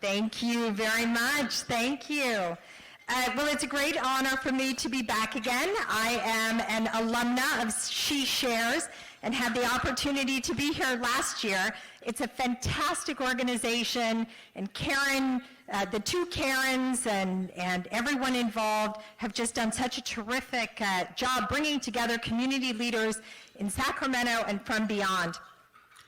Thank you very much. Thank you. Well, it's a great honor for me to be back again. I am an alumna of She Shares and had the opportunity to be here last year. It's a fantastic organization, and Karen, the two Karens and everyone involved have just done such a terrific job bringing together community leaders in Sacramento and from beyond.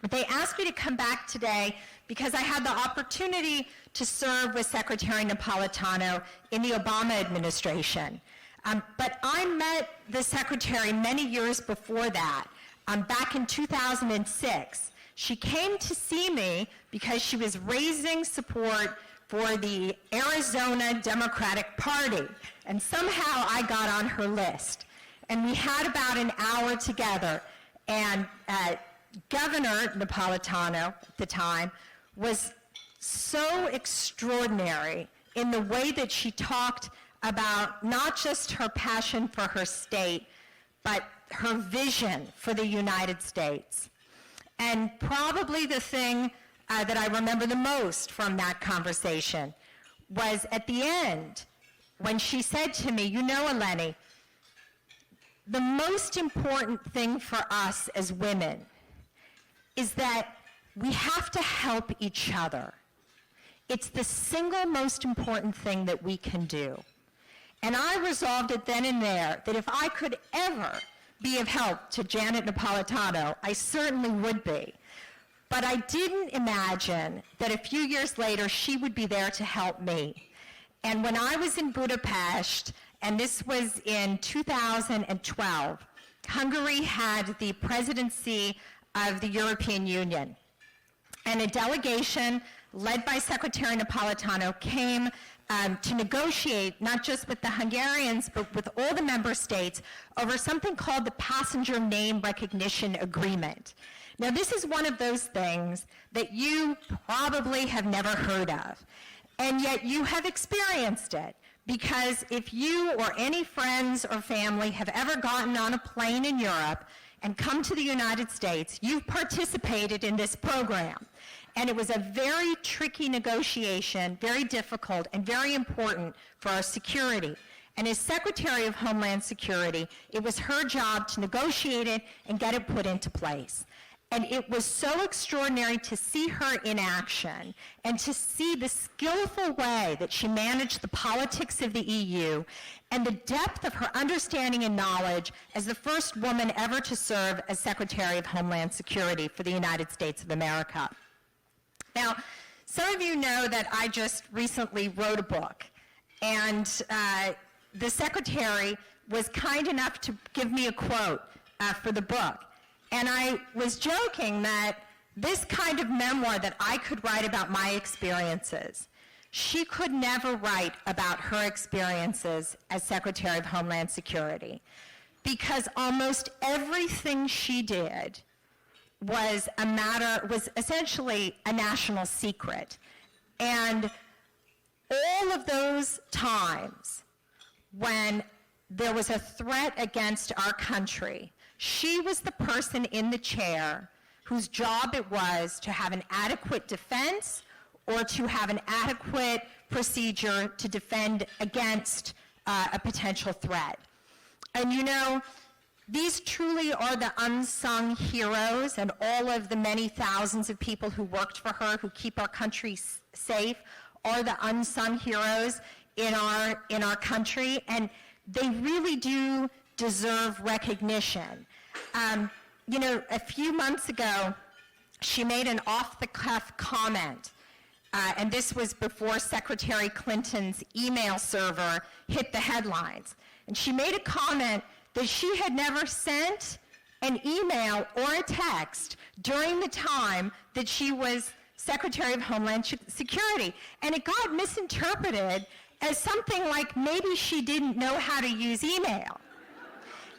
But they asked me to come back today because I had the opportunity to serve with Secretary Napolitano in the Obama administration. But I met the Secretary many years before that, back in 2006. She came to see me because she was raising support for the Arizona Democratic Party, and somehow I got on her list. And we had about an hour together, and Governor Napolitano at the time was so extraordinary in the way that she talked about not just her passion for her state, but her vision for the United States. And probably the thing that I remember the most from that conversation was at the end when she said to me, you know, Eleni, the most important thing for us as women is that we have to help each other. It's the single most important thing that we can do. And I resolved it then and there that if I could ever be of help to Janet Napolitano, I certainly would be. But I didn't imagine that a few years later she would be there to help me. And when I was in Budapest, and this was in 2012, Hungary had the presidency of the European Union. And a delegation led by Secretary Napolitano came to negotiate, not just with the Hungarians, but with all the member states, over something called the Passenger Name Recognition Agreement. Now, this is one of those things that you probably have never heard of, and yet you have experienced it, because if you or any friends or family have ever gotten on a plane in Europe and come to the United States, you've participated in this program. And it was a very tricky negotiation, very difficult, and very important for our security. And as Secretary of Homeland Security, it was her job to negotiate it and get it put into place. And it was so extraordinary to see her in action and to see the skillful way that she managed the politics of the EU and the depth of her understanding and knowledge as the first woman ever to serve as Secretary of Homeland Security for the United States of America. Now, some of you know that I just recently wrote a book, and the Secretary was kind enough to give me a quote for the book. And I was joking that this kind of memoir that I could write about my experiences, she could never write about her experiences as Secretary of Homeland Security, because almost everything she did was essentially a national secret. And all of those times when there was a threat against our country, she was the person in the chair whose job it was to have an adequate defense or to have an adequate procedure to defend against a potential threat. And you know, these truly are the unsung heroes, and all of the many thousands of people who worked for her, who keep our country safe, are the unsung heroes in our country, and they really do deserve recognition. You know, a few months ago, she made an off-the-cuff comment, and this was before Secretary Clinton's email server hit the headlines. And she made a comment that she had never sent an email or a text during the time that she was Secretary of Homeland Security. And it got misinterpreted as something like maybe she didn't know how to use email.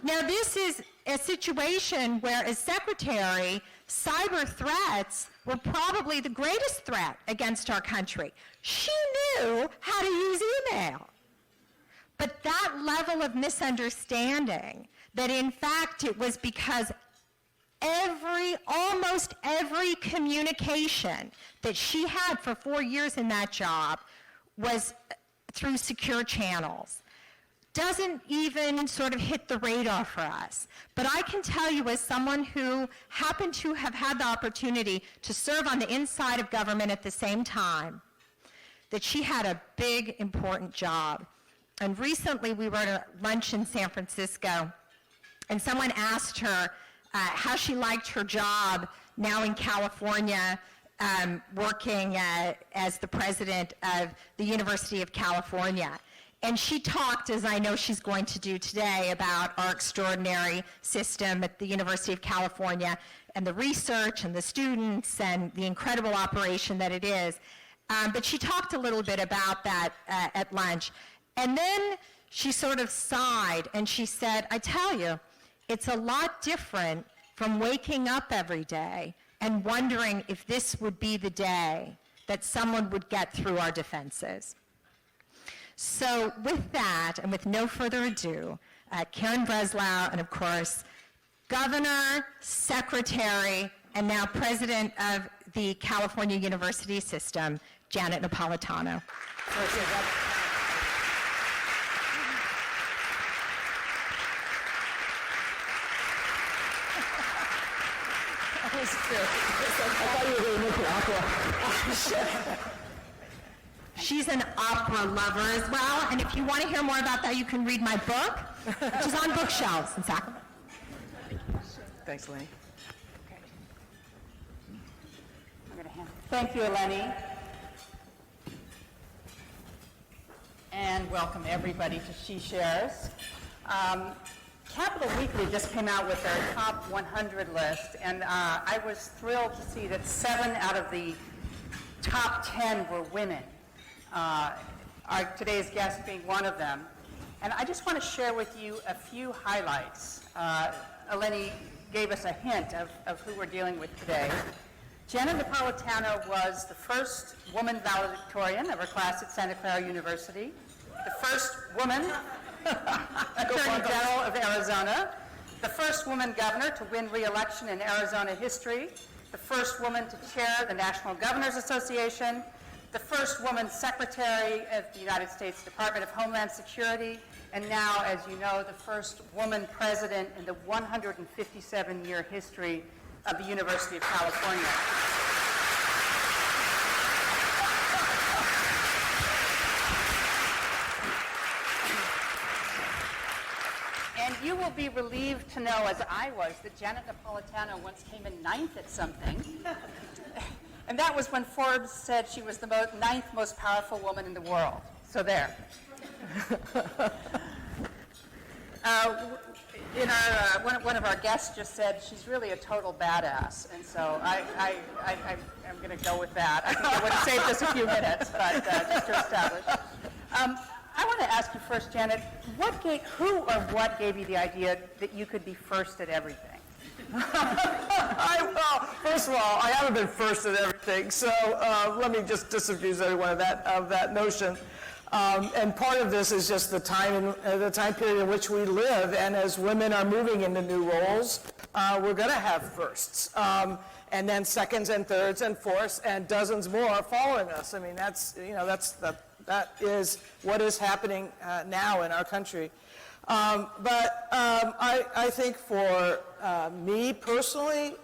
Now, this is a situation where, as Secretary, cyber threats were probably the greatest threat against our country. She knew how to use email. But that level of misunderstanding, that in fact it was because almost every communication that she had for 4 years in that job was through secure channels. Doesn't even sort of hit the radar for us. But I can tell you, as someone who happened to have had the opportunity to serve on the inside of government at the same time, that she had a big, important job. And recently we were at a lunch in San Francisco, and someone asked her how she liked her job now in California, working as the president of the University of California. And she talked, as I know she's going to do today, about our extraordinary system at the University of California and the research and the students and the incredible operation that it is. But she talked a little bit about that at lunch. And then she sort of sighed and she said, I tell you, it's a lot different from waking up every day and wondering if this would be the day that someone would get through our defenses. So with that, and with no further ado, Karen Breslau, and of course, Governor, Secretary, and now President of the California University System, Janet Napolitano. I thought you were going to make an opera. She's an opera lover as well, and if you want to hear more about that, you can read my book, which is on bookshelves in Sacramento. Thanks, Lenny. Okay. I'm going to hand it. Thank you, Eleni. And welcome everybody to She Shares. Capital Weekly just came out with their top 100 list, and I was thrilled to see that 7 out of the top 10 were women. Today's guest being one of them. And I just want to share with you a few highlights. Eleni gave us a hint of who we're dealing with today. Janet Napolitano was the first woman valedictorian of her class at Santa Clara University, the first woman Attorney General of Arizona, the first woman governor to win re-election in Arizona history, the first woman to chair the National Governors Association, the first woman Secretary of the United States Department of Homeland Security, and now, as you know, the first woman president in the 157-year history of the University of California. And you will be relieved to know, as I was, that Janet Napolitano once came in 9th at something. And that was when Forbes said she was the 9th most powerful woman in the world. So there. One of our guests just said she's really a total badass, and so I'm going to go with that. I think it would have saved us a few minutes, but just to establish. I want to ask you first, Janet, who or what gave you the idea that you could be first at everything? Well, first of all, I haven't been first at everything, so let me just disabuse everyone of that notion. And part of this is just the time period in which we live, and as women are moving into new roles, we're going to have firsts, and then seconds and thirds and fourths, and dozens more following us. I mean, that is what is happening now in our country. But I think for me personally,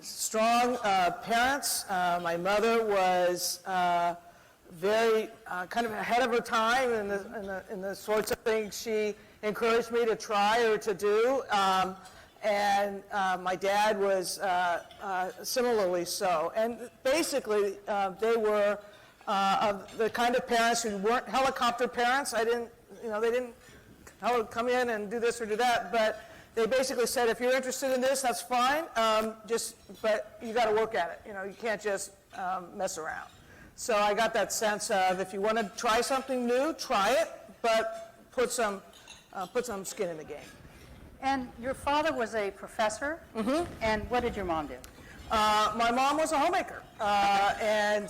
strong parents. My mother was very kind of ahead of her time in the sorts of things she encouraged me to try or to do. And my dad was similarly so. And basically, they were the kind of parents who weren't helicopter parents. They didn't come in and do this or do that, but they basically said, if you're interested in this, that's fine, but you got to work at it. You can't just mess around. So I got that sense of, if you want to try something new, try it, but put some skin in the game. And your father was a professor, and what did your mom do? My mom was a homemaker, and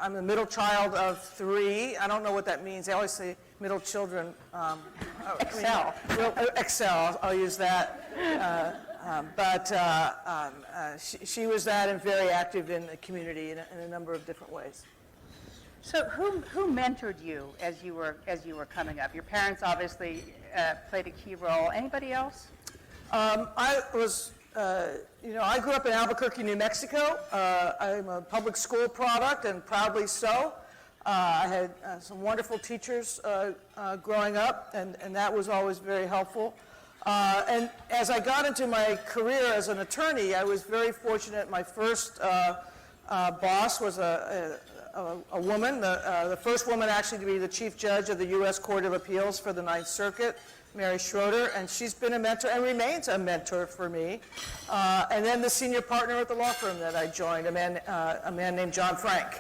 I'm the middle child of 3. I don't know what that means. They always say middle children. Excel. Excel, I'll use that. She was that and very active in the community in a number of different ways. So who mentored you as you were coming up? Your parents obviously played a key role. Anybody else? I grew up in Albuquerque, New Mexico. I'm a public school product, and proudly so. I had some wonderful teachers growing up, and that was always very helpful. And as I got into my career as an attorney, I was very fortunate. My first boss was a woman, the first woman actually to be the chief judge of the U.S. Court of Appeals for the Ninth Circuit, Mary Schroeder, and she's been a mentor and remains a mentor for me. And then the senior partner at the law firm that I joined, a man named John Frank,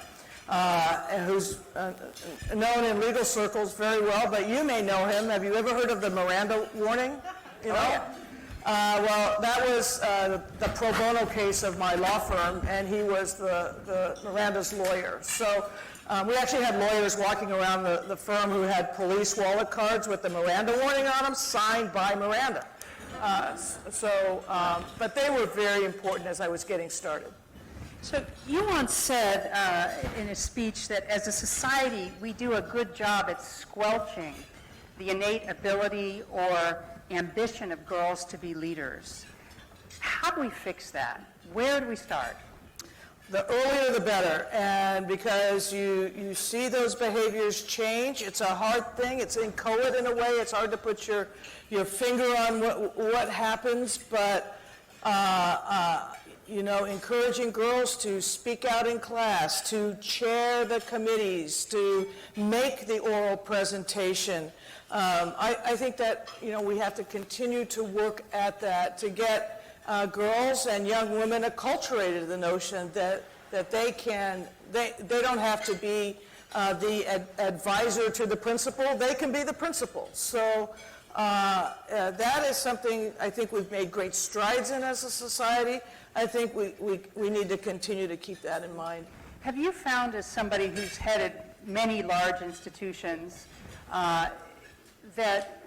who's known in legal circles very well, but you may know him. Have you ever heard of the Miranda warning? You know? Oh, yeah. Well, that was the pro bono case of my law firm, and he was the Miranda's lawyer. So we actually had lawyers walking around the firm who had police wallet cards with the Miranda warning on them, signed by Miranda. But they were very important as I was getting started. So you once said in a speech that as a society, we do a good job at squelching the innate ability or ambition of girls to be leaders. How do we fix that? Where do we start? The earlier the better, and because you see those behaviors change, it's a hard thing. It's inchoate in a way. It's hard to put your finger on what happens, but encouraging girls to speak out in class, to chair the committees, to make the oral presentation. I think that we have to continue to work at that to get girls and young women acculturated to the notion that they don't have to be the advisor to the principal. They can be the principal. So that is something I think we've made great strides in as a society. I think we need to continue to keep that in mind. Have you found, as somebody who's headed many large institutions, that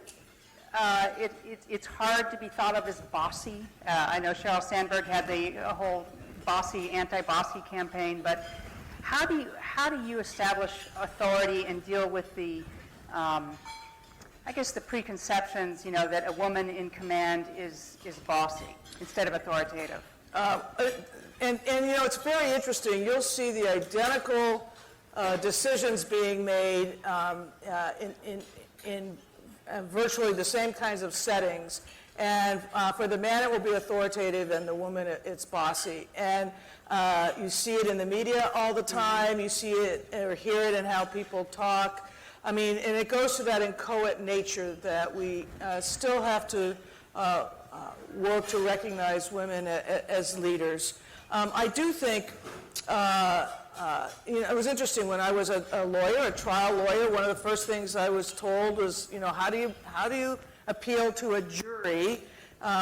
it's hard to be thought of as bossy? I know Sheryl Sandberg had the whole anti-bossy campaign, but how do you establish authority and deal with the the preconceptions, that a woman in command is bossy instead of authoritative? It's very interesting. You'll see the identical decisions being made in virtually the same kinds of settings. And for the man, it will be authoritative, and the woman, it's bossy. And you see it in the media all the time. You see it or hear it in how people talk. And it goes to that inchoate nature that we still have to work to recognize women as leaders. I do think, it was interesting when I was a lawyer, a trial lawyer. One of the first things I was told was, how do you appeal to a jury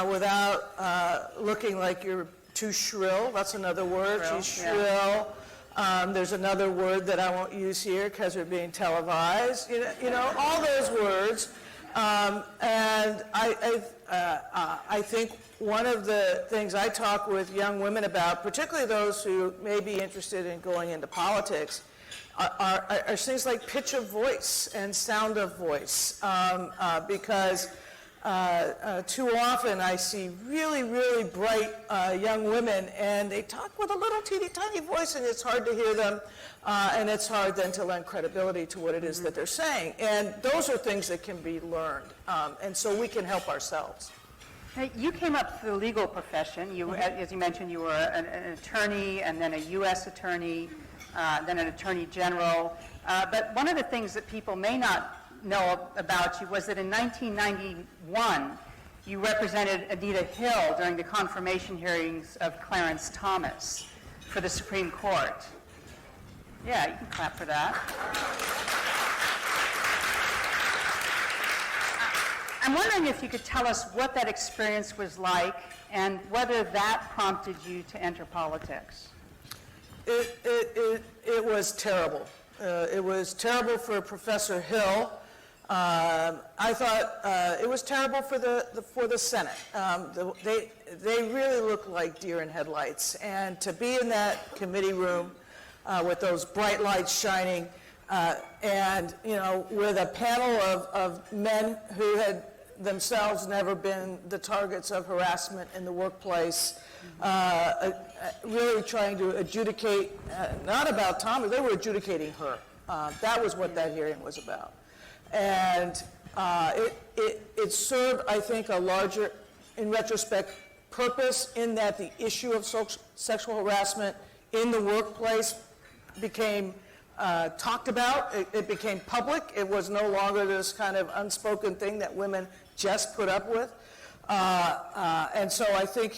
without looking like you're too shrill? That's another word. She's shrill. Yeah. There's another word that I won't use here because they're being televised. All those words. And I think one of the things I talk with young women about, particularly those who may be interested in going into politics, are things like pitch of voice and sound of voice, because too often I see really, really bright young women, and they talk with a little teeny tiny voice, and it's hard to hear them, and it's hard then to lend credibility to what it is that they're saying. And those are things that can be learned, and so we can help ourselves. Now, you came up through the legal profession. You, as you mentioned, you were an attorney, and then a U.S. attorney, then an attorney general. But one of the things that people may not know about you was that in 1991, you represented Anita Hill during the confirmation hearings of Clarence Thomas for the Supreme Court. Yeah, you can clap for that. I'm wondering if you could tell us what that experience was like and whether that prompted you to enter politics. It was terrible. It was terrible for Professor Hill. I thought it was terrible for the Senate. They really looked like deer in headlights, and to be in that committee room with those bright lights shining, and with a panel of men who had themselves never been the targets of harassment in the workplace, really trying to adjudicate, not about Tommy, they were adjudicating her. That was what that hearing was about. And it served, I think, a larger, in retrospect, purpose in that the issue of sexual harassment in the workplace became talked about. It became public. It was no longer this kind of unspoken thing that women just put up with. And so I think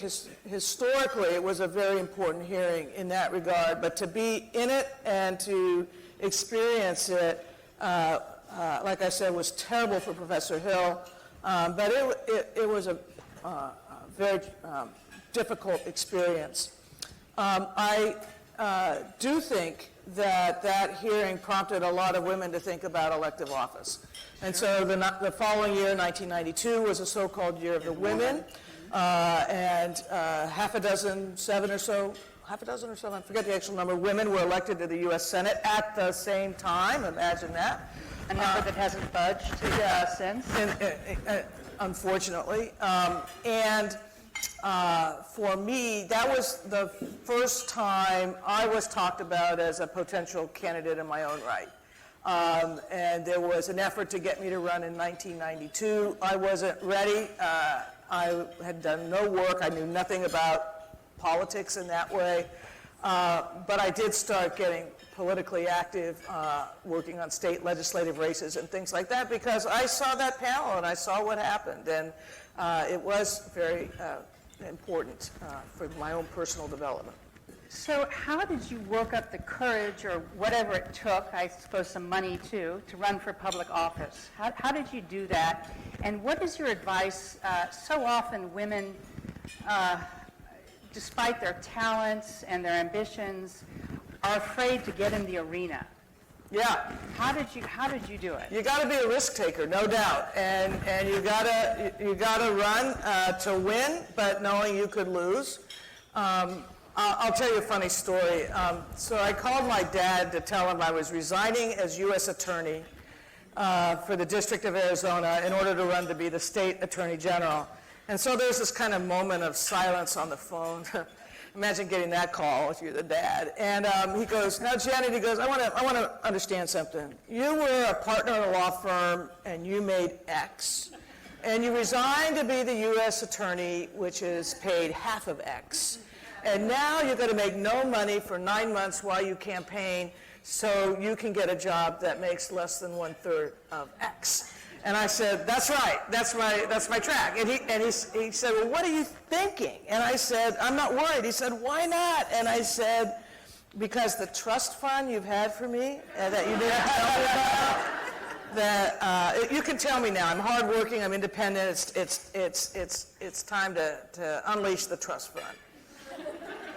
historically it was a very important hearing in that regard. But to be in it and to experience it, like I said, was terrible for Professor Hill. But it was a very difficult experience. I do think that hearing prompted a lot of women to think about elective office. And so the following year, 1992, was a so-called Year of the Women, and half a dozen or so, I forget the actual number, women were elected to the U.S. Senate at the same time. Imagine that. A number that hasn't budged since. Unfortunately. For me, that was the first time I was talked about as a potential candidate in my own right. And there was an effort to get me to run in 1992. I wasn't ready. I had done no work. I knew nothing about politics in that way. But I did start getting politically active, working on state legislative races and things like that, because I saw that panel and I saw what happened. And it was very important for my own personal development. So how did you work up the courage, or whatever it took, I suppose some money too, to run for public office? How did you do that? And what is your advice? So often women, despite their talents and their ambitions, are afraid to get in the arena. Yeah. How did you do it? You got to be a risk taker, no doubt, and you gotta run to win, but knowing you could lose. I'll tell you a funny story. So I called my dad to tell him I was resigning as U.S. Attorney for the District of Arizona in order to run to be the State Attorney General. And so there's this kind of moment of silence on the phone. Imagine getting that call if you're the dad. And he goes, "Now, Janet," he goes, I want to understand something. You were a partner in a law firm and you made X. And you resigned to be the U.S. Attorney, which is paid half of X. And now you're going to make no money for 9 months while you campaign so you can get a job that makes less than 1/3 of X. And I said, "That's right. That's my track." And he said, "Well, what are you thinking?" And I said, "I'm not worried." He said, "Why not?" And I said, "Because the trust fund you've had for me that you didn't tell me about, that you can tell me now. I'm hardworking. I'm independent. It's time to unleash the trust fund."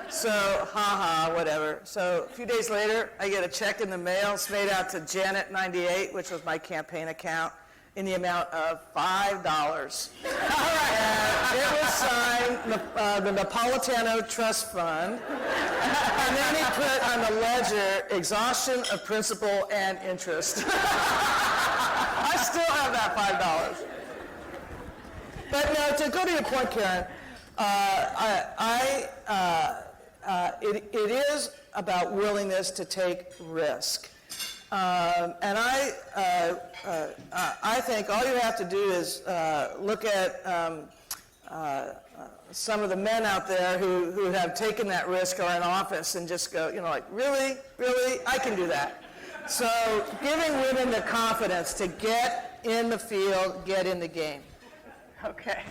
So, whatever. So a few days later, I get a check in the mail. It's made out to Janet 98, which was my campaign account, in the amount of $5. And it was signed the Napolitano Trust Fund. And then he put on the ledger exhaustion of principal and interest. I still have that $5. But no, to go to your point, Karen, it is about willingness to take risk. And I think all you have to do is look at some of the men out there who have taken that risk, are in office, and just go, really, I can do that. So giving women the confidence to get in the field, get in the game. Okay.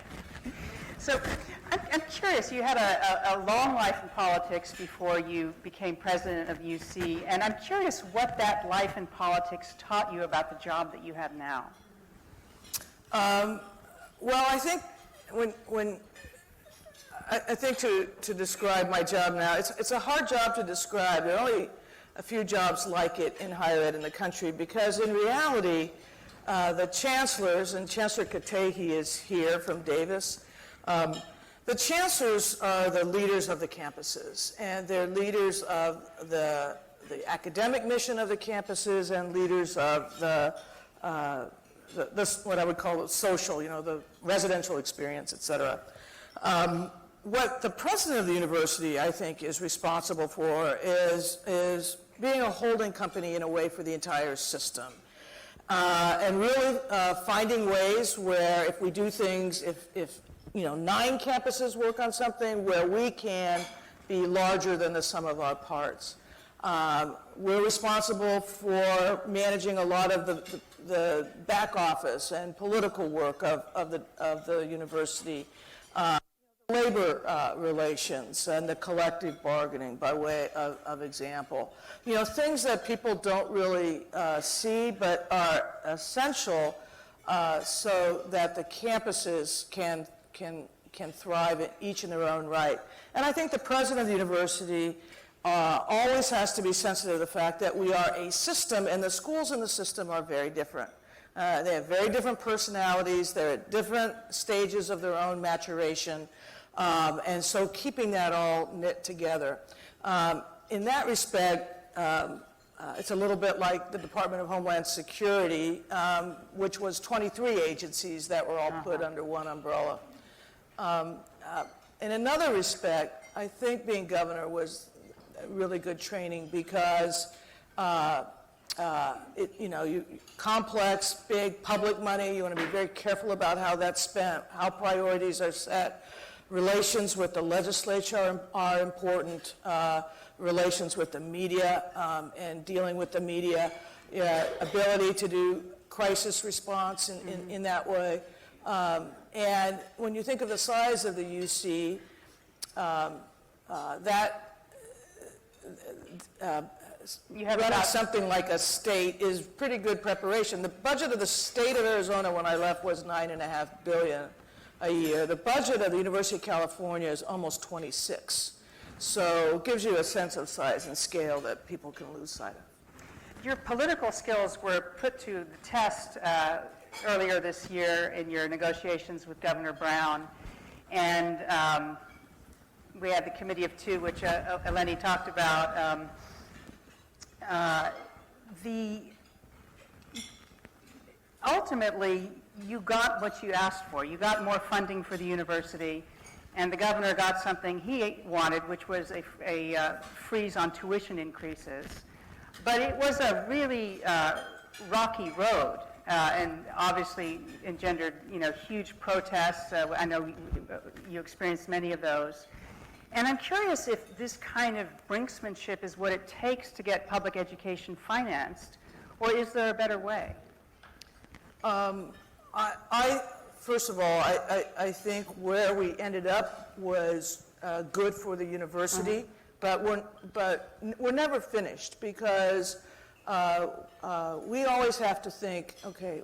So I'm curious, you had a long life in politics before you became president of UC, and I'm curious what that life in politics taught you about the job that you have now. Well, I think I think to describe my job now, it's a hard job to describe. There are only a few jobs like it in higher ed in the country, because in reality, the chancellors, and Chancellor Katehi is here from Davis, the chancellors are the leaders of the campuses, and they're leaders of the academic mission of the campuses and leaders of the what I would call the social, the residential experience, et cetera. What the president of the university, I think, is responsible for is being a holding company in a way for the entire system. And really finding ways where if we do things, if 9 campuses work on something, where we can be larger than the sum of our parts. We're responsible for managing a lot of the back office and political work of the university. Labor relations and the collective bargaining, by way of example. Things that people don't really see but are essential so that the campuses can thrive each in their own right. And I think the president of the university always has to be sensitive to the fact that we are a system, and the schools in the system are very different. They have very different personalities. They're at different stages of their own maturation. And so keeping that all knit together. In that respect, it's a little bit like the Department of Homeland Security, which was 23 agencies that were all put under one umbrella. In another respect, I think being governor was really good training because complex, big public money, you want to be very careful about how that's spent, how priorities are set. Relations with the legislature are important, relations with the media and dealing with the media, ability to do crisis response in that way. And when you think of the size of the UC, running something like a state is pretty good preparation. The budget of the state of Arizona when I left was $9.5 billion a year. The budget of the University of California is almost 26. So it gives you a sense of size and scale that people can lose sight of. Your political skills were put to the test earlier this year in your negotiations with Governor Brown. And we had the Committee of Two, which Eleni talked about. Ultimately, you got what you asked for. You got more funding for the university, and the governor got something he wanted, which was a freeze on tuition increases. But it was a really rocky road, and obviously engendered, huge protests. I know you experienced many of those. And I'm curious if this kind of brinksmanship is what it takes to get public education financed, or is there a better way? First of all, I think where we ended up was good for the university, but we're never finished because we always have to think, okay,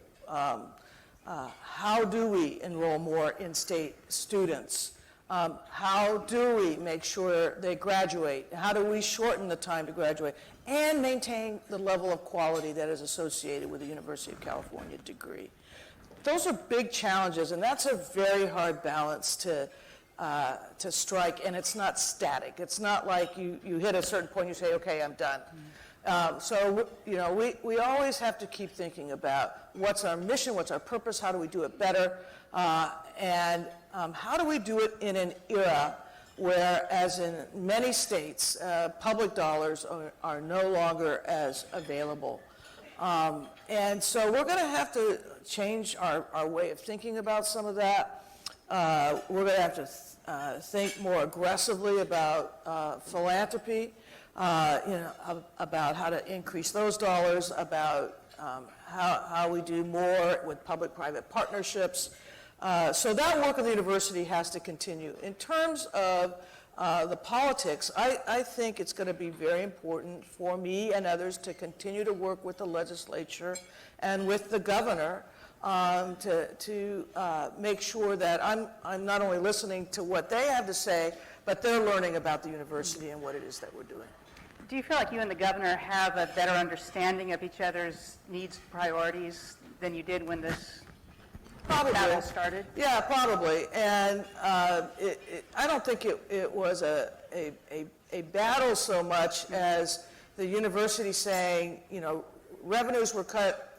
how do we enroll more in-state students? How do we make sure they graduate? How do we shorten the time to graduate and maintain the level of quality that is associated with the University of California degree? Those are big challenges, and that's a very hard balance to strike, and it's not static. It's not like you hit a certain point, you say, okay, I'm done. So we always have to keep thinking about what's our mission, what's our purpose, how do we do it better, and how do we do it in an era where, as in many states, public dollars are no longer as available. And so we're going to have to change our way of thinking about some of that. We're going to have to think more aggressively about philanthropy, about how to increase those dollars, about how we do more with public-private partnerships. So that work of the university has to continue. In terms of the politics, I think it's going to be very important for me and others to continue to work with the legislature and with the governor to make sure that I'm not only listening to what they have to say, but they're learning about the university and what it is that we're doing. Do you feel like you and the governor have a better understanding of each other's needs and priorities than you did when this battle started? Yeah, probably. And I don't think it was a battle so much as the university saying, you know, revenues were cut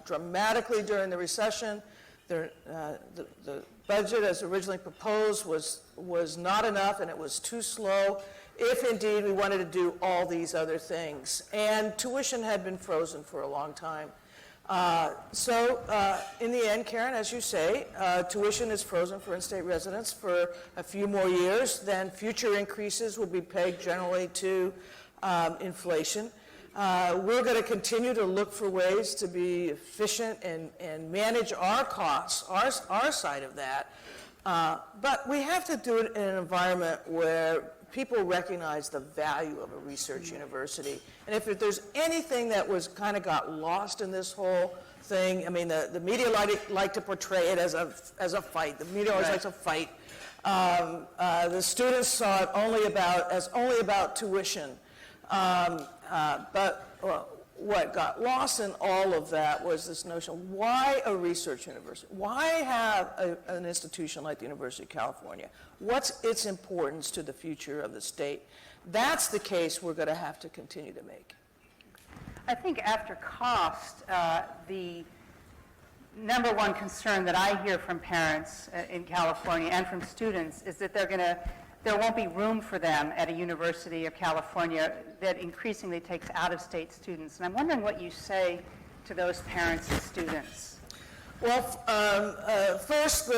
dramatically during the recession. The budget as originally proposed was not enough, and it was too slow if indeed we wanted to do all these other things. And tuition had been frozen for a long time. So in the end, Karen, as you say, tuition is frozen for in-state residents for a few more years. Then future increases will be pegged generally to inflation. We're going to continue to look for ways to be efficient and manage our costs, our side of that. But we have to do it in an environment where people recognize the value of a research university. And if there's anything that was kind of got lost in this whole thing, I mean, the media like to portray it as a fight. The media always likes a fight. The students saw it only about tuition. But what got lost in all of that was this notion, why a research university? Why have an institution like the University of California? What's its importance to the future of the state? That's the case we're going to have to continue to make. I think after cost, the number one concern that I hear from parents in California and from students is that there won't be room for them at a University of California that increasingly takes out-of-state students. And I'm wondering what you say to those parents and students. Well, first,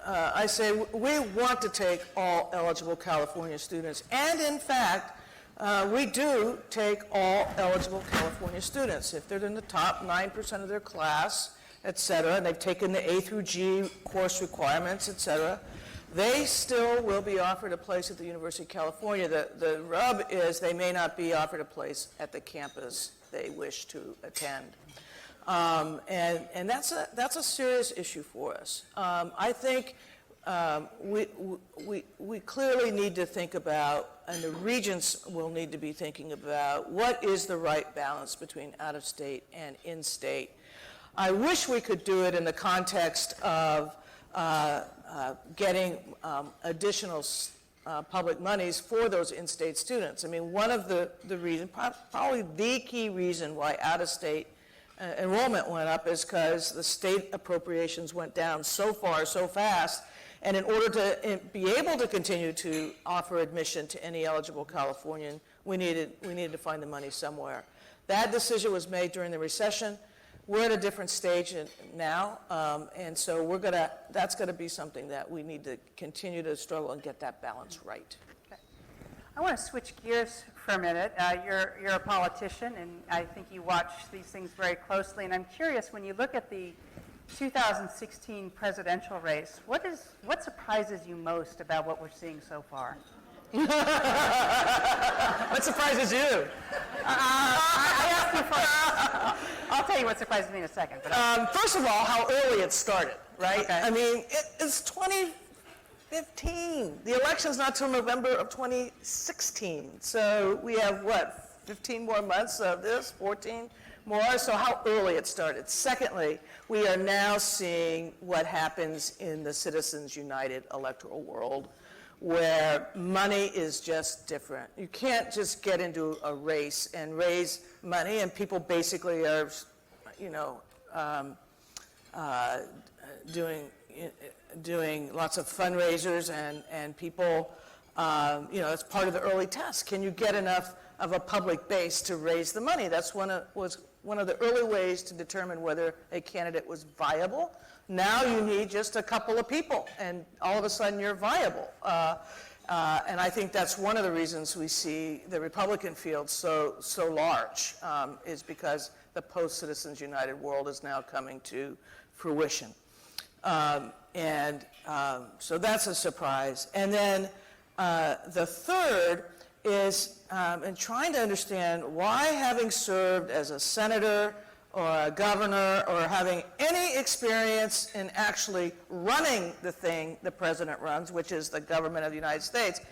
I say we want to take all eligible California students. And in fact, we do take all eligible California students. If they're in the top 9% of their class, et cetera, and they've taken the A through G course requirements, et cetera, they still will be offered a place at the University of California. The rub is they may not be offered a place at the campus they wish to attend. And that's a serious issue for us. I think we clearly need to think about, and the regents will need to be thinking about, what is the right balance between out-of-state and in-state. I wish we could do it in the context of getting additional public monies for those in-state students. I mean, one of the reasons, probably the key reason why out-of-state enrollment went up is because the state appropriations went down so far, so fast, and in order to be able to continue to offer admission to any eligible Californian, we needed to find the money somewhere. That decision was made during the recession. We're at a different stage now, and so that's going to be something that we need to continue to struggle and get that balance right. Okay. I want to switch gears for a minute. You're a politician, and I think you watch these things very closely, and I'm curious, when you look at the 2016 presidential race, what surprises you most about what we're seeing so far? What surprises you? I asked you first. I'll tell you what surprises me in a second. But first of all, how early it started, right? Okay. I mean, it's 2015. The election's not till November of 2016. So we have, 15 more months of this, 14 more? So how early it started. Secondly, we are now seeing what happens in the Citizens United electoral world, where money is just different. You can't just get into a race and raise money, and people basically are, doing lots of fundraisers, and people, it's part of the early test. Can you get enough of a public base to raise the money? That's was one of the early ways to determine whether a candidate was viable. Now you need just a couple of people, and all of a sudden you're viable. And I think that's one of the reasons we see the Republican field so large, is because the post-Citizens United world is now coming to fruition. So that's a surprise. And then the third is in trying to understand why, having served as a senator, or a governor or having any experience in actually running the thing the president runs, which is the government of the United States,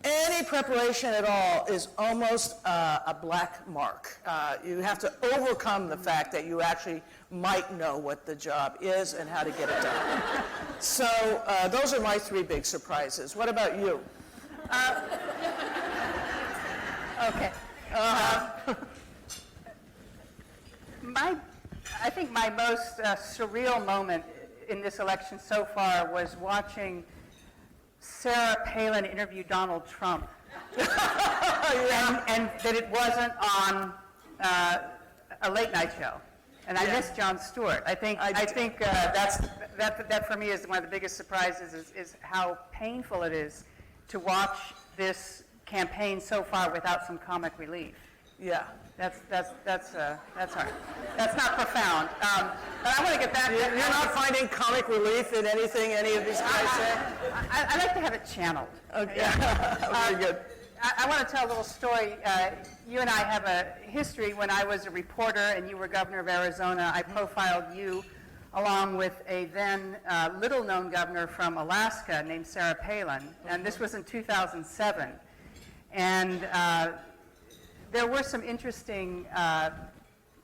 any preparation at all is almost a black mark. You have to overcome the fact that you actually might know what the job is and how to get it done. So those are my three big surprises. What about you? Okay. I think my most surreal moment in this election so far was watching Sarah Palin interview Donald Trump, and that it wasn't on a late night show. And I missed Jon Stewart. I think that for me is one of the biggest surprises is how painful it is to watch this campaign so far without some comic relief. Yeah. That's hard. That's not profound. But I want to get back. You're not finding comic relief in anything any of these guys say? I like to have it channeled. Okay. Very good. I want to tell a little story. You and I have a history. When I was a reporter and you were governor of Arizona, I profiled you along with a then little-known governor from Alaska named Sarah Palin. And this was in 2007. And there were some interesting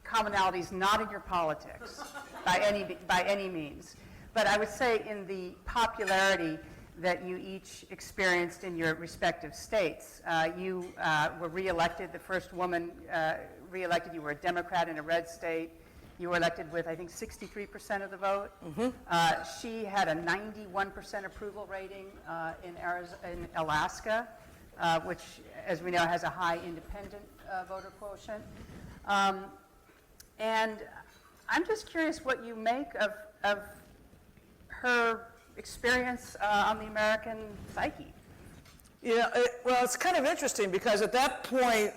commonalities, not in your politics by any means, but I would say in the popularity that you each experienced in your respective states. You were reelected, the first woman reelected. You were a Democrat in a red state. You were elected with, I think, 63% of the vote. Mm-hmm. She had a 91% approval rating in Alaska, which, as we know, has a high independent voter quotient. And I'm just curious what you make of her experience on the American psyche. Yeah, well, it's kind of interesting because at that point,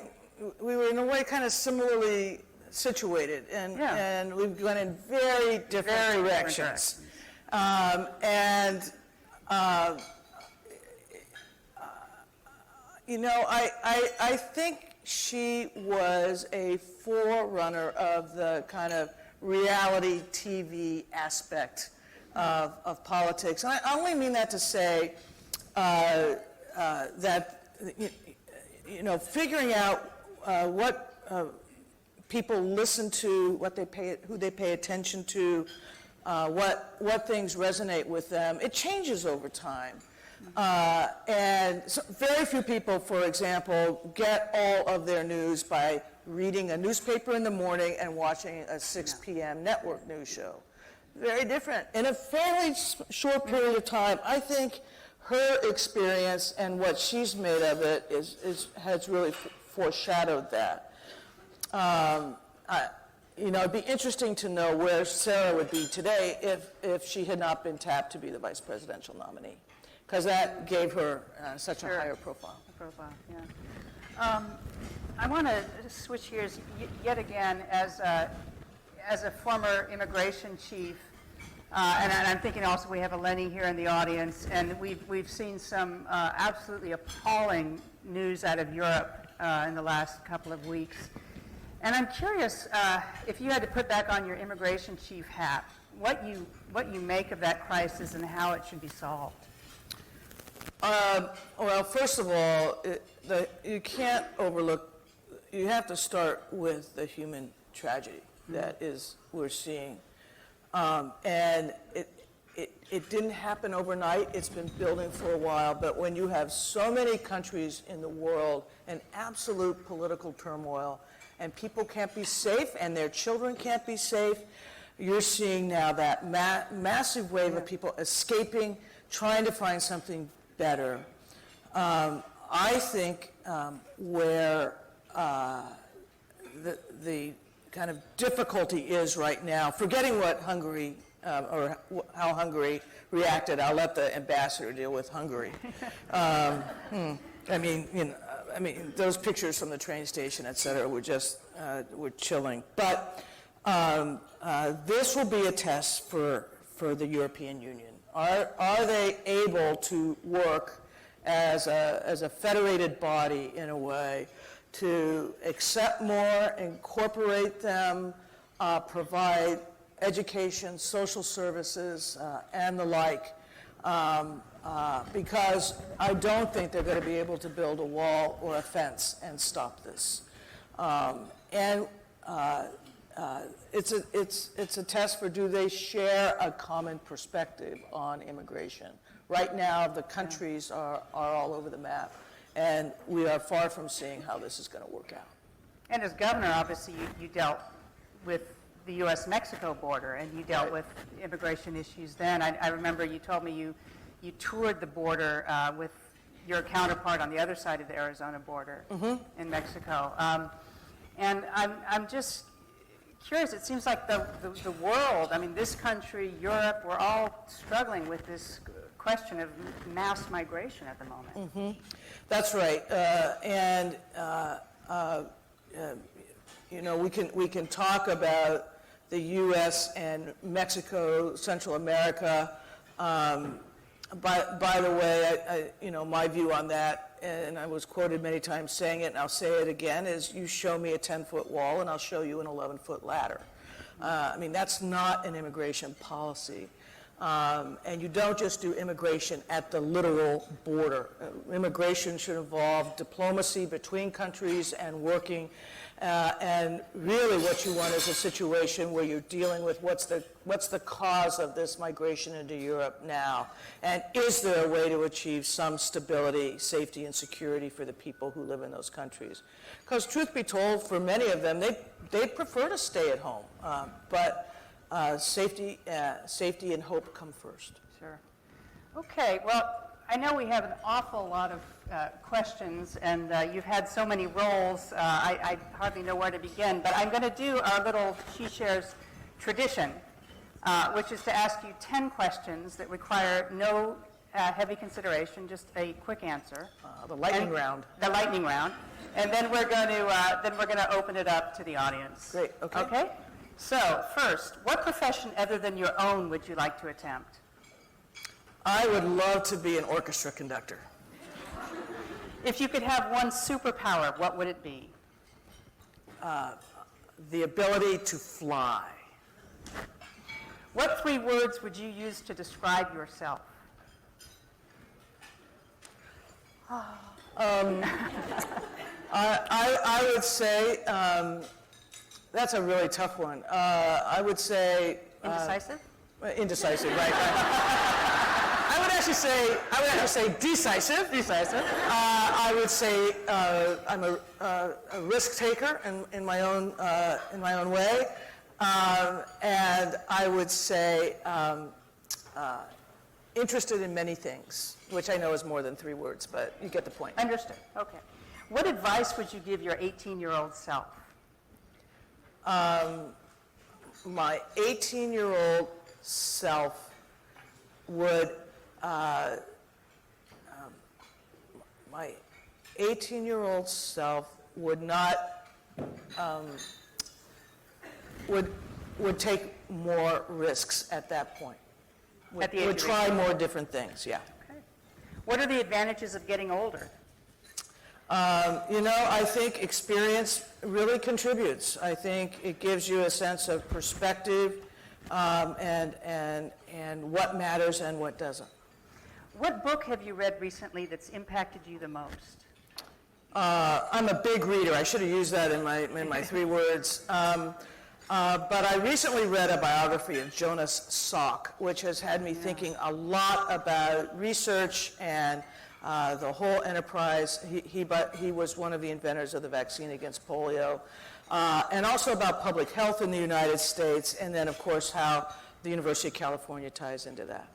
we were in a way kind of similarly situated, and we've gone in very different directions. You know, I think she was a forerunner of the kind of reality TV aspect of politics. And I only mean that to say that, you know, figuring out what people listen to, who they pay attention to, what things resonate with them, it changes over time. And so very few people, for example, get all of their news by reading a newspaper in the morning and watching a 6 p.m. network news show. Very different. In a fairly short period of time, I think her experience and what she's made of it has really foreshadowed that. You know, it'd be interesting to know where Sarah would be today if she had not been tapped to be the vice presidential nominee, because that gave her such a higher profile. I want to switch gears yet again as a former immigration chief, and I'm thinking also we have Eleni here in the audience, and we've seen some absolutely appalling news out of Europe in the last couple of weeks. And I'm curious if you had to put back on your immigration chief hat, what you make of that crisis and how it should be solved. Well, first of all, you can't overlook. You have to start with the human tragedy that we're seeing, and it didn't happen overnight. It's been building for a while. But when you have so many countries in the world in absolute political turmoil, and people can't be safe, and their children can't be safe, you're seeing now that massive wave of people escaping, trying to find something better. I think where the kind of difficulty is right now, forgetting what Hungary or how Hungary reacted, I'll let the ambassador deal with Hungary. I mean, those pictures from the train station, et cetera, were just were chilling. But this will be a test for the European Union. Are they able to work as a federated body in a way to accept more, incorporate them, provide education, social services, and the like, because I don't think they're going to be able to build a wall or a fence and stop this. It's a test for, do they share a common perspective on immigration? Right now, the countries are all over the map, and we are far from seeing how this is going to work out. And as governor, obviously, you dealt with the U.S.-Mexico border, and you dealt with immigration issues then. I remember you told me you toured the border with your counterpart on the other side of the Arizona border in Mexico. And I'm just curious, it seems like the world, I mean, this country, Europe, we're all struggling with this question of mass migration at the moment. That's right. You know, we can talk about the U.S. and Mexico, Central America. By the way, you know, my view on that, and I was quoted many times saying it, and I'll say it again, is you show me a 10-foot wall and I'll show you an 11-foot ladder. I mean, that's not an immigration policy. And you don't just do immigration at the literal border. Immigration should involve diplomacy between countries and working. And really what you want is a situation where you're dealing with what's the cause of this migration into Europe now? And is there a way to achieve some stability, safety, and security for the people who live in those countries? Because truth be told, for many of them, they prefer to stay at home. But safety and hope come first. Sure. Okay, well, I know we have an awful lot of questions, and you've had so many roles, I hardly know where to begin, but I'm going to do our little She Shares tradition, which is to ask you 10 questions that require no heavy consideration, just a quick answer. The lightning round. The lightning round. And then we're going to open it up to the audience. Great, okay. Okay? So, first, what profession other than your own would you like to attempt? I would love to be an orchestra conductor. If you could have one superpower, what would it be? The ability to fly. What 3 words would you use to describe yourself? I would say, that's a really tough one. I would say... Indecisive? Indecisive, right. I would actually say decisive. Decisive. I would say I'm a risk taker in my own way, and I would say interested in many things, which I know is more than 3 words, but you get the point. Understood. Okay. What advice would you give your 18-year-old self? My 18-year-old self would my 18-year-old self would not would take more risks at that point. At the age Would of try 18. more different things. Yeah. Okay. What are the advantages of getting older? You know, I think experience really contributes. I think it gives you a sense of perspective and what matters and what doesn't. What book have you read recently that's impacted you the most? I'm a big reader. I should have used that in my 3 words. But I recently read a biography of Jonas Salk, which has had me thinking a lot about research and the whole enterprise. He was one of the inventors of the vaccine against polio, and also about public health in the United States, and then, of course, how the University of California ties into that.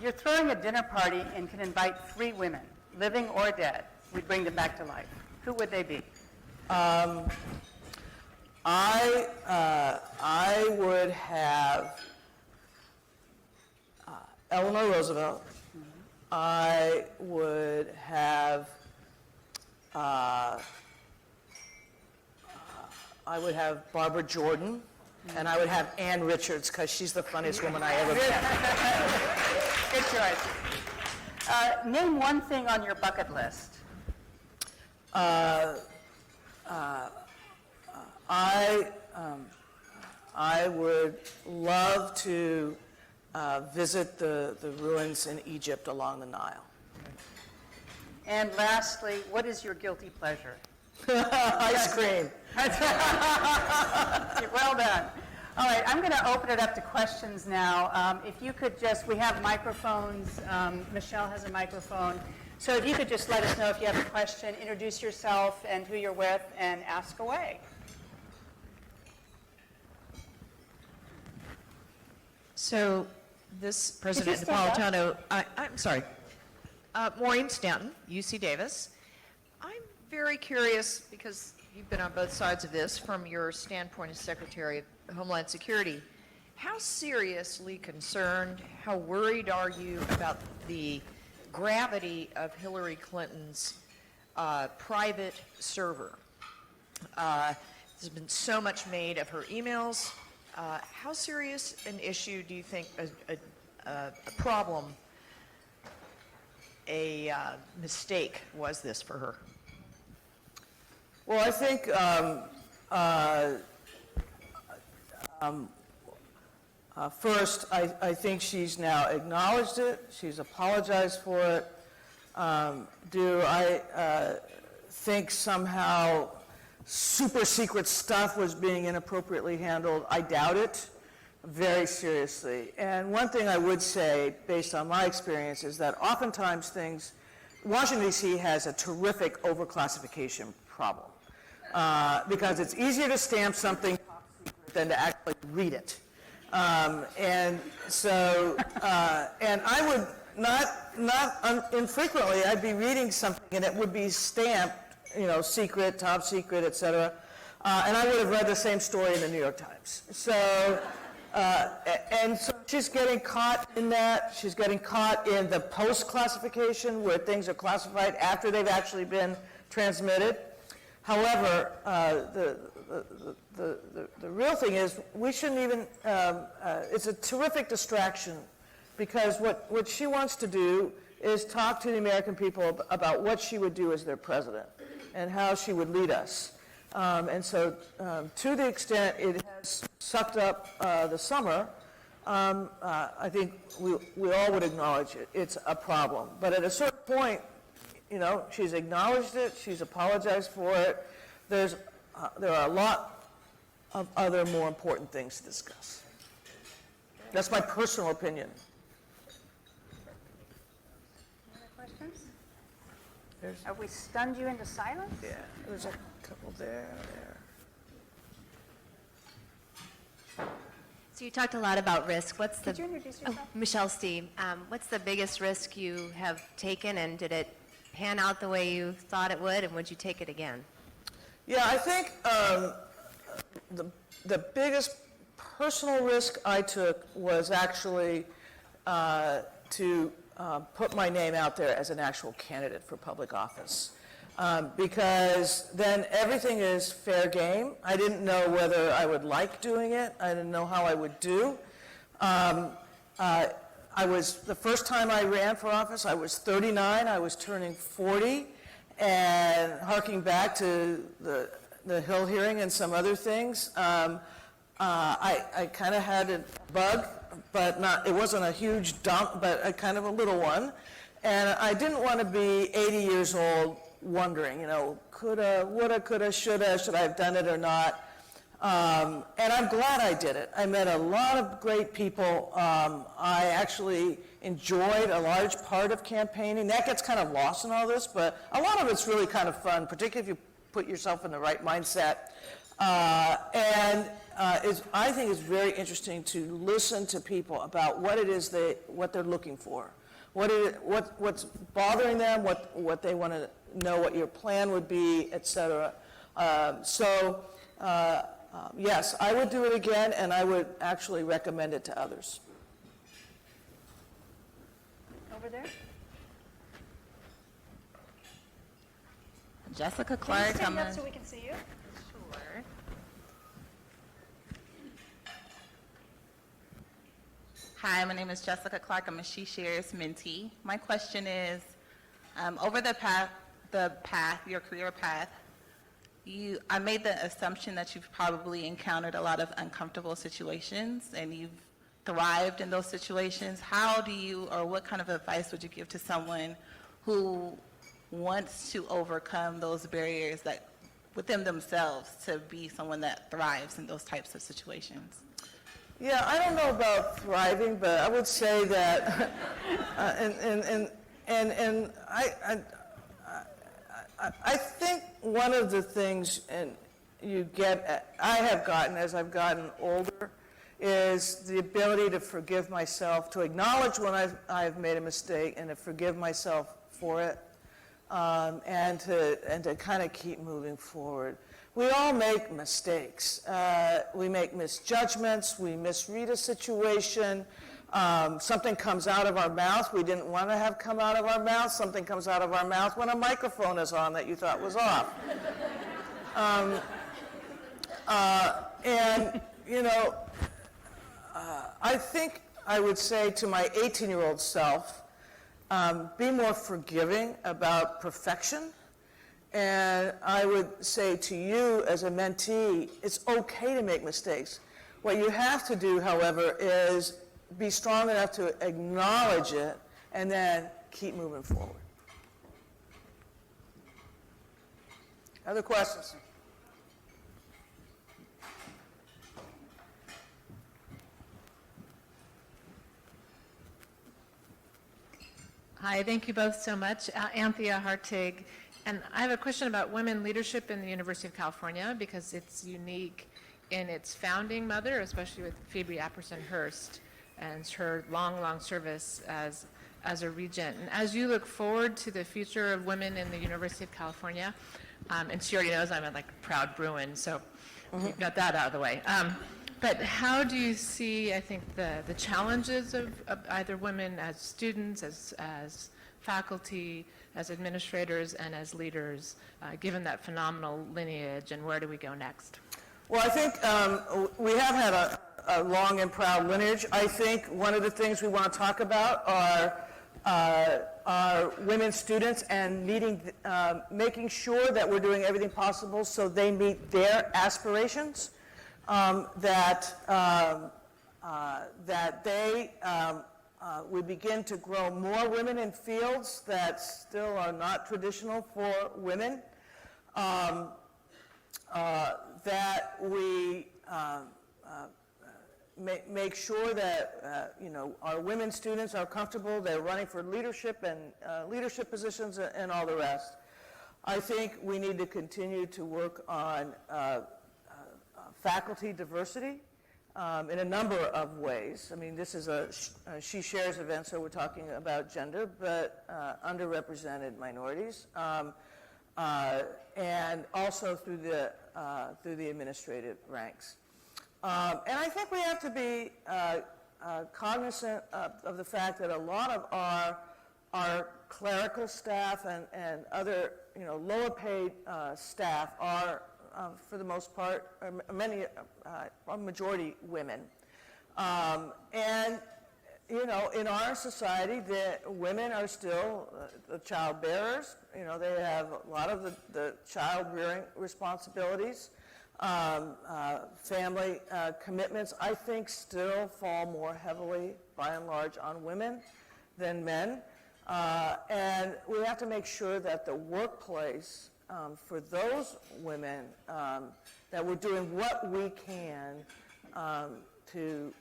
You're throwing a dinner party and can invite 3 women, living or dead. We'd bring them back to life. Who would they be? I would have Eleanor Roosevelt. I would have Barbara Jordan, and I would have Ann Richards, because she's the funniest woman I ever met. Good choice. Name one thing on your bucket list. I would love to visit the ruins in Egypt along the Nile. And lastly, what is your guilty pleasure? Ice cream. Well done. All right, I'm going to open it up to questions now. If you could just, we have microphones. Michelle has a microphone. So if you could just let us know if you have a question, introduce yourself and who you're with, and ask away. So this President Could you stand Napolitano, I'm sorry, Maureen Stanton, UC Davis. I'm very curious, because you've been on both sides of this, from your standpoint as Secretary of Homeland Security, how seriously concerned, how worried are you about the gravity of Hillary Clinton's private server? There's been so much made of her emails. How serious an issue do you think, a problem, a mistake was this for her? Well, I think first, I think she's now acknowledged it. She's apologized for it. Do I think somehow super secret stuff was being inappropriately handled? I doubt it, very seriously. And one thing I would say, based on my experience, is that oftentimes Washington, D.C. has a terrific overclassification problem. Because it's easier to stamp something top secret than to actually read it. And so, and I would not infrequently, I'd be reading something and it would be stamped, secret, top secret, et cetera. And I would have read the same story in the New York Times. So, and so she's getting caught in that. She's getting caught in the post-classification where things are classified after they've actually been transmitted. However, the real thing is we shouldn't even, it's a terrific distraction, because what she wants to do is talk to the American people about what she would do as their president and how she would lead us. And so to the extent it has sucked up the summer, I think we all would acknowledge it. It's a problem. But at a certain point, she's acknowledged it, she's apologized for it. There are a lot of other more important things to discuss. That's my personal opinion. Any other questions? Have we stunned you into silence? Yeah, there's a couple there. So you talked a lot about risk. Could you introduce yourself? Michelle Steve. What's the biggest risk you have taken, and did it pan out the way you thought it would, and would you take it again? Yeah, I think the biggest personal risk I took was actually to put my name out there as an actual candidate for public office. Because then everything is fair game. I didn't know whether I would like doing it. I didn't know how I would do. The first time I ran for office, I was 39. I was turning 40. And harking back to the Hill hearing and some other things, I kind of had a bug, but it wasn't a huge dump, but a kind of a little one. And I didn't want to be 80 years old wondering, coulda, woulda, coulda, should I have done it or not? And I'm glad I did it. I met a lot of great people. I actually enjoyed a large part of campaigning. That gets kind of lost in all this, but a lot of it's really kind of fun, particularly if you put yourself in the right mindset. I think it's very interesting to listen to people about what it is what they're looking for, what's bothering them, what they want to know, what your plan would be, et cetera. Yes, I would do it again, and I would actually recommend it to others. Over there? Jessica Can you Clark. stand up so we can see you? Sure. Hi, my name is Jessica Clark. I'm a She Shares mentee. My question is, over your career path, I made the assumption that you've probably encountered a lot of uncomfortable situations and you've thrived in those situations. How do you, or what kind of advice would you give to someone who wants to overcome those barriers that within themselves to be someone that thrives in those types of situations? Yeah, I don't know about thriving, but I would say that, and I think one of the things I have gotten as I've gotten older is the ability to forgive myself, to acknowledge when I've made a mistake and to forgive myself for it, and to kind of keep moving forward. We all make mistakes. We make misjudgments. We misread a situation. Something comes out of our mouth we didn't want to have come out of our mouth. Something comes out of our mouth when a microphone is on that you thought was off. And, you know, I think I would say to my 18-year-old self, be more forgiving about perfection. And I would say to you as a mentee, it's okay to make mistakes. What you have to do, however, is be strong enough to acknowledge it and then keep moving forward. Other questions? Hi, thank you both so much. Anthea Hartig. And I have a question about women leadership in the University of California because it's unique in its founding mother, especially with Phoebe Apperson-Hearst and her long, long service as a regent. And as you look forward to the future of women in the University of California, and she already knows I'm a proud Bruin, so we've got that out of the way. But how do you see, I think, the challenges of either women as students, as faculty, as administrators, and as leaders, given that phenomenal lineage, and where do we go next? Well, I think we have had a long and proud lineage. I think one of the things we want to talk about are women students and making sure that we're doing everything possible so they meet their aspirations, that we begin to grow more women in fields that still are not traditional for women, that we make sure that our women students are comfortable, they're running for leadership and leadership positions and all the rest. I think we need to continue to work on faculty diversity in a number of ways. I mean, this is a She Shares event, so we're talking about gender, but underrepresented minorities, and also through the administrative ranks. And I think we have to be cognizant of the fact that a lot of our clerical staff and other lower paid staff are, for the most part, a majority women. And in our society, the women are still the child bearers. They have a lot of the child rearing responsibilities. Family commitments, I think, still fall more heavily, by and large, on women than men. And we have to make sure that the workplace for those women, that we're doing what we can to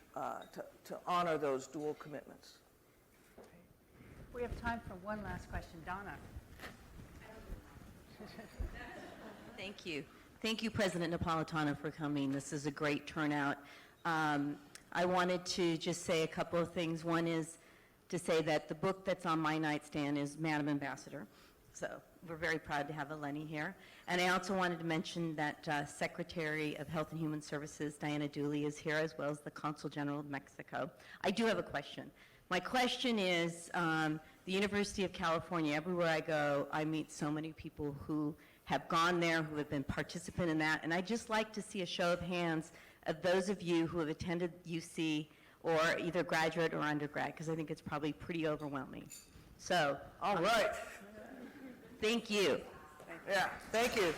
honor those dual commitments. We have time for one last question. Donna. Thank you. Thank you, President Napolitano, for coming. This is a great turnout. I wanted to just say a couple of things. One is to say that the book that's on my nightstand is Madam Ambassador. So we're very proud to have Eleni here. And I also wanted to mention that Secretary of Health and Human Services, Diana Dooley, is here, as well as the Consul General of Mexico. I do have a question. My question is, the University of California, everywhere I go, I meet so many people who have gone there, who have been participant in that, and I'd just like to see a show of hands of those of you who have attended UC or either graduate or undergrad, because I think it's probably pretty overwhelming. So, All right. thank you. Yeah, thank you.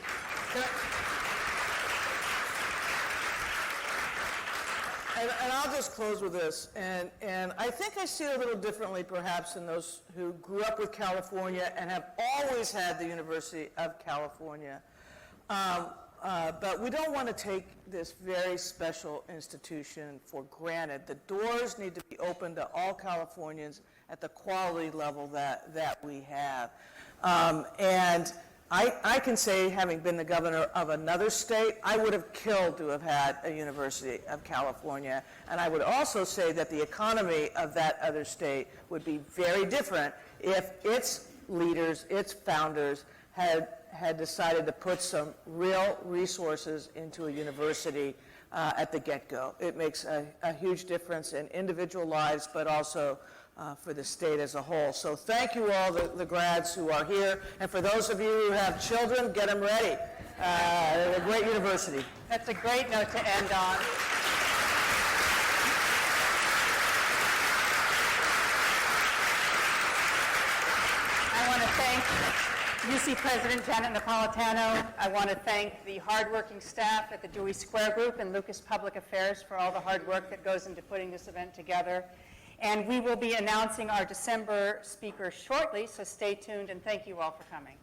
And I'll just close with this. And I think I see it a little differently, perhaps, than those who grew up with California and have always had the University of California. But we don't want to take this very special institution for granted. The doors need to be open to all Californians at the quality level that we have. And I can say, having been the governor of another state, I would have killed to have had a University of California. And I would also say that the economy of that other state would be very different if its leaders, its founders, had decided to put some real resources into a university at the get-go. It makes a huge difference in individual lives, but also for the state as a whole. So thank you all, the grads who are here. And for those of you who have children, get them ready. A great university. That's a great note to end on. I want to thank UC President Janet Napolitano. I want to thank the hardworking staff at the Dewey Square Group and Lucas Public Affairs for all the hard work that goes into putting this event together. And we will be announcing our December speaker shortly, so stay tuned, and thank you all for coming.